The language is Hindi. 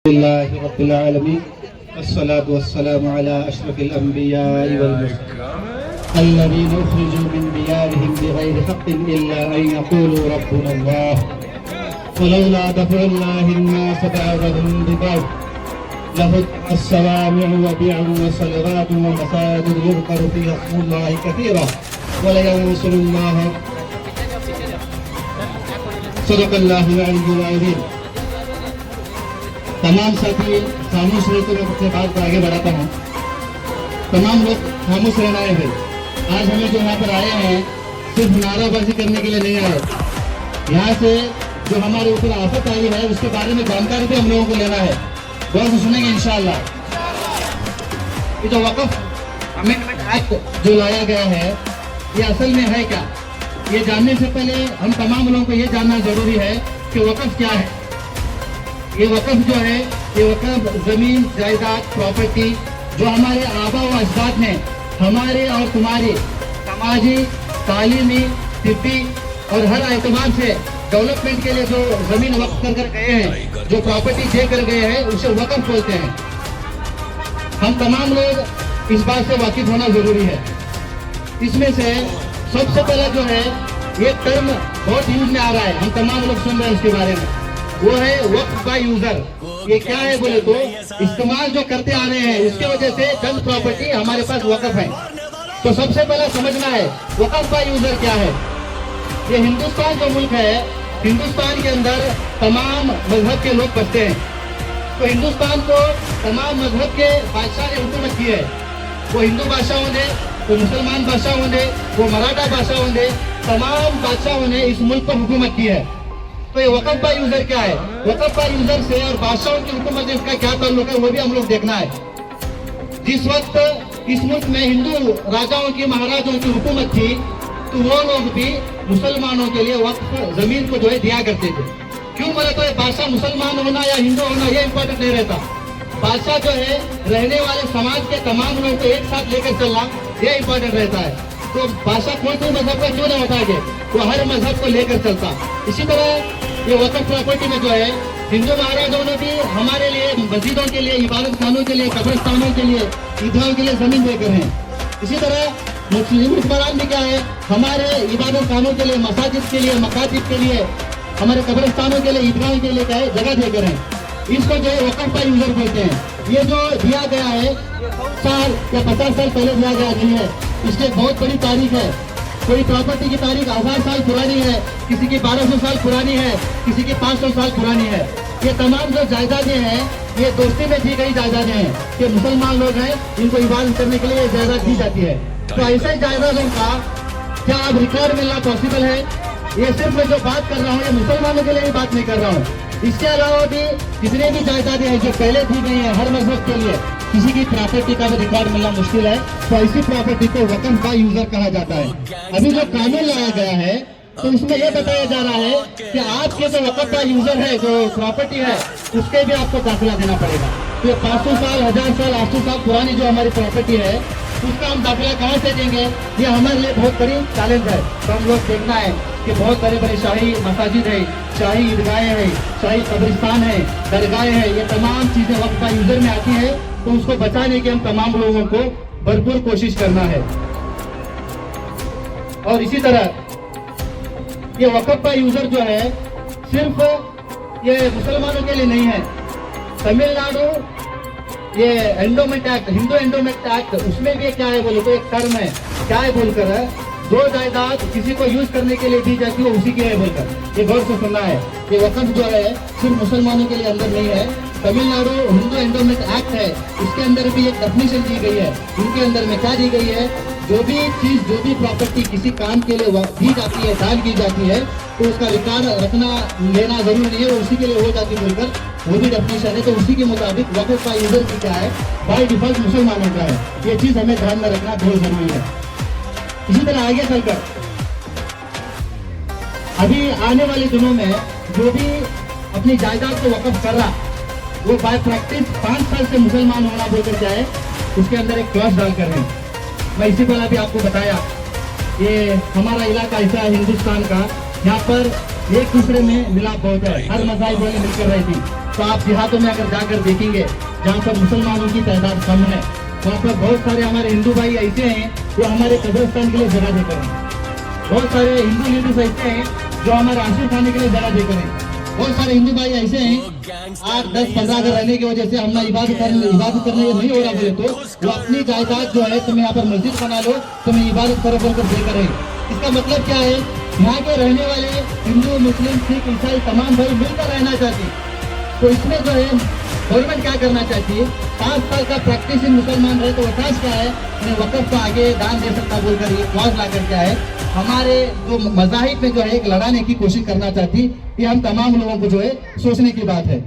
अल्हम्दुलिल्लाहि रब्बिल आलमीन अस्सलातु वस्सलामु अला अशरफिल अंबियाइ वल मुरसलीन अल्लज़ीना उखरिजू मिन दियारिहिम बिगैरि हक़्क़िन इल्ला अन यक़ूलू रब्बुना अल्लाह वलौला दफ़उल्लाहि अन्नास बअदहुम बिबअद लहुद्दिमत अस्सवामि'ु व बि'उन व सलवातुन व मसाजिद युज़करू फ़ीहा इस्मुल्लाहि कसीरन व लयंसुरुल्लाह सदक़ल्लाहुल अलीयुल अज़ीम। तमाम साथी खामोश रहे तो मैं अपने बात को आगे बढ़ाता हूँ। तमाम लोग खामोश रहना है भाई। आज हमें जो यहाँ पर आए हैं सिर्फ नाराबाजी करने के लिए नहीं आए। यहाँ से जो हमारे ऊपर आफत आई है उसके बारे में जानकारी भी हम लोगों को लेना है। गौर से सुनेंगे इंशाअल्लाह। ये जो वक़्फ़ अमेंडमेंट एक्ट जो लाया गया है ये असल में है क्या, ये जानने से पहले हम तमाम लोगों को ये जानना जरूरी है कि वक़्फ़ क्या है। ये वक़्फ़ जो है ये वक़्फ़ ज़मीन जायदाद प्रॉपर्टी जो हमारे आबा व अजदाद ने हमारे और तुम्हारे समाजी तालीमी तिब्बी और हर एतबार से डेवलपमेंट के लिए जो ज़मीन वक़्फ़ कर कर गए हैं, जो प्रॉपर्टी दे कर गए हैं उसे वक़्फ़ बोलते हैं। हम तमाम लोग इस बात से वाकिफ़ होना ज़रूरी है। इसमें से सबसे पहला जो है ये टर्म बहुत यूज में आ रहा है, हम तमाम लोग सुन रहे हैं इसके बारे में, वो है वक्फ बाय यूजर। ये क्या है बोले तो इस्तेमाल जो करते आ रहे हैं उसके वजह से चंद प्रॉपर्टी हमारे पास वक्फ है। तो सबसे पहला समझना है वक्फ बाय यूजर क्या है। ये हिंदुस्तान जो मुल्क है, हिंदुस्तान के अंदर तमाम मजहब के लोग बसते हैं। तो हिंदुस्तान को तमाम मजहब के बादशाह ने हुकूमत की है। वो हिंदू बादशाह होंगे, वो मुसलमान बादशाह होंगे, वो मराठा बादशाह होंगे, तमाम बादशाहों ने इस मुल्क पर हुकूमत की है। तो ये वक़्फ़ बाय यूजर क्या है, वक़्फ़ बाय यूजर से और बादशाहों की हुकूमत से इसका क्या ताल्लुक है वो भी हम लोग देखना है। जिस वक्त इस मुल्क में हिंदू राजाओं की महाराजाओं की हुकूमत थी तो वो लोग भी मुसलमानों के लिए वक्फ जमीन को जो है दिया करते थे। क्यों बोले तो ये बादशाह मुसलमान होना या हिंदू होना ये इम्पोर्टेंट नहीं रहता। बादशाह जो है रहने वाले समाज के तमाम लोगों को एक साथ लेकर चलना ये इम्पोर्टेंट रहता है। तो बादशाह कोई भी मजहब का क्यों ना होता है, वो हर मजहब को लेकर चलता। इसी तरह ये वक़्फ़ प्रॉपर्टी में जो है हिंदू महाराजाओं ने भी हमारे लिए मस्जिदों के लिए, इबादत खानों के लिए, कब्रिस्तानों के लिए, ईदगाहों के लिए जमीन देकर हैं। इसी तरह मुस्लिम हुक्मरान भी क्या है हमारे इबादत खानों के लिए, मसाजिद के लिए, मकातिब के लिए, हमारे कब्रिस्तानों के लिए, ईदगाहों के लिए क्या है जगह देकर हैं। इसको जो है वक़्फ़ बाय यूजर बोलते हैं। ये जो दिया गया है 100 साल या 50 साल पहले दिया गया नहीं है, इसकी बहुत बड़ी तारीख है। कोई प्रॉपर्टी की तारीख 1000 साल पुरानी है, किसी की 1200 साल पुरानी है, किसी की 500 साल पुरानी है। ये तमाम जो जायदादें हैं ये दोस्ती में दी गई जायदादें हैं कि मुसलमान लोग हैं इनको इबादत करने के लिए ये जायदाद दी जाती है। तो ऐसे जायदादों का क्या अब रिकॉर्ड मिलना पॉसिबल है? ये सिर्फ मैं जो बात कर रहा हूँ ये मुसलमानों के लिए ही बात नहीं कर रहा हूँ। इसके अलावा भी जितने भी जायदादें हैं जो पहले दी गई है हर मजहब के लिए, किसी की प्रॉपर्टी का भी रिकॉर्ड मिलना मुश्किल है। तो ऐसी प्रॉपर्टी को वक़्फ़ बाय यूजर कहा जाता है। अभी जो कानून लाया गया है तो इसमें यह बताया जा रहा है कि आपके जो वक़्फ़ बाय यूजर है, जो प्रॉपर्टी है, उसके भी आपको दाखिला देना पड़ेगा। तो 500 साल, 1000 साल, 800 साल पुरानी जो हमारी प्रॉपर्टी है उसका हम दाखिला कहाँ से देंगे, ये हमारे लिए बहुत बड़ी चैलेंज है। तो हम लोग देखना है कि बहुत बड़े बड़े शाही मसाजिद है, शाही ईदगाहें हैं, शाही कब्रिस्तान है, दरगाहें हैं, ये तमाम चीज़ें वक़्फ़ बाय यूजर में आती है। तो उसको बचाने की हम तमाम लोगों को भरपूर कोशिश करना है। और इसी तरह ये वक़्फ़ बाय यूजर जो है सिर्फ ये मुसलमानों के लिए नहीं है। तमिलनाडु ये endowment act, Hindu endowment act, उसमें भी क्या है बोले तो एक टर्म है, क्या है बोलकर है, जो जायदाद किसी को यूज करने के लिए दी जाती है उसी की है बोलकर। ये गौर से सुनना है। ये वक़्फ़ जो है सिर्फ मुसलमानों के लिए अंदर नहीं है। तमिलनाडु हिंदू एंडोमेंट एक्ट है, इसके अंदर भी एक डेफिनेशन दी गई है। इनके अंदर में क्या दी गई है, जो भी चीज, जो भी प्रॉपर्टी किसी काम के लिए दी जाती है, दान की जाती है, तो उसका रिकॉर्ड रखना लेना जरूरी नहीं है, वो उसी के लिए हो जाती है बोलकर वो भी डेफिनेशन है। तो उसी के मुताबिक वक़्फ़ बाय यूजर की क्या है, बाय डिफॉल्ट मुसलमानों का है। ये चीज हमें ध्यान में रखना बहुत जरूरी है। इसी तरह आगे चलकर अभी आने वाले दिनों में जो भी अपनी जायदाद को वक़्फ़ कर रहा वो बाय प्रैक्टिस 5 साल से मुसलमान होना बोलकर क्या है उसके अंदर एक क्लॉज डालकर है। मैं इसी पर अभी आपको बताया, ये हमारा इलाका ऐसा है हिंदुस्तान का, यहाँ पर एक दूसरे में मिलाप बहुत है, हर मज़हब वाले मिलकर रहती। तो आप देहातों में अगर जाकर देखेंगे जहाँ पर मुसलमानों की तादाद कम है, वहाँ पर बहुत सारे हमारे हिंदू भाई ऐसे हैं जो हमारे कब्रिस्तान के लिए जगह देकर हैं। बहुत सारे हिंदू लेडीज ऐसे हैं जो हमारे आंसू खाने के लिए जगह देकर हैं। बहुत सारे हिंदू भाई ऐसे हैं 8, 10, 15 घर रहने की वजह से हम इबादत करने नहीं हो रहा बोले तो वो अपनी जायदाद जो है तुम यहाँ पर मस्जिद बना लो, तुम्हें इबादत करो बोलकर देकर है। इसका मतलब क्या है, यहाँ के रहने वाले हिंदू, मुस्लिम, सिख, ईसाई तमाम भाई मिलकर रहना चाहते हैं। तो इसमें जो है गवर्नमेंट क्या करना चाहती है, 5 साल का प्रैक्टिसिंग मुसलमान रहे तो वकास क्या है, उन्हें वक़्फ़ को आगे दान दे सकता बोलकर ये क्लॉज लाकर क्या है हमारे जो मज़ाहिब में जो है एक लड़ाने की कोशिश करना चाहती। ये हम तमाम लोगों को जो है सोचने की बात है।